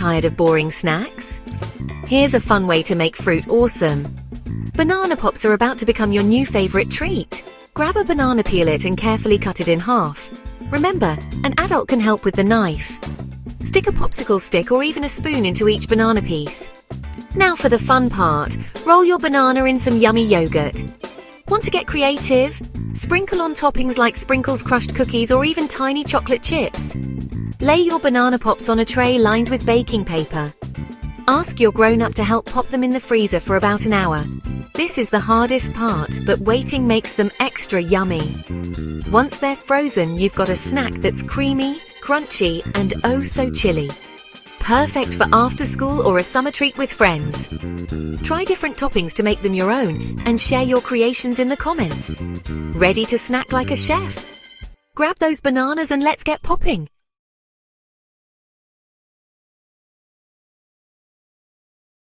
Tired of boring snacks? Here's a fun way to make fruit awesome. Banana pops are about to become your new favorite treat. Grab a banana, peel it and carefully cut it in half. Remember, an adult can help with the knife. Stick a popsicle stick or even a spoon into each banana piece. Now for the fun part, roll your banana in some yummy yogurt. Want to get creative? Sprinkle on toppings like sprinkles, crushed cookies, or even tiny chocolate chips. Lay your banana pops on a tray lined with baking paper. Ask your grown-up to help pop them in the freezer for about an hour. This is the hardest part, but waiting makes them extra yummy. Once they're frozen, you've got a snack that's creamy, crunchy, and oh so chilly. Perfect for after school or a summer treat with friends. Try different toppings to make them your own and share your creations in the comments. Ready to snack like a chef? Grab those bananas and let's get popping.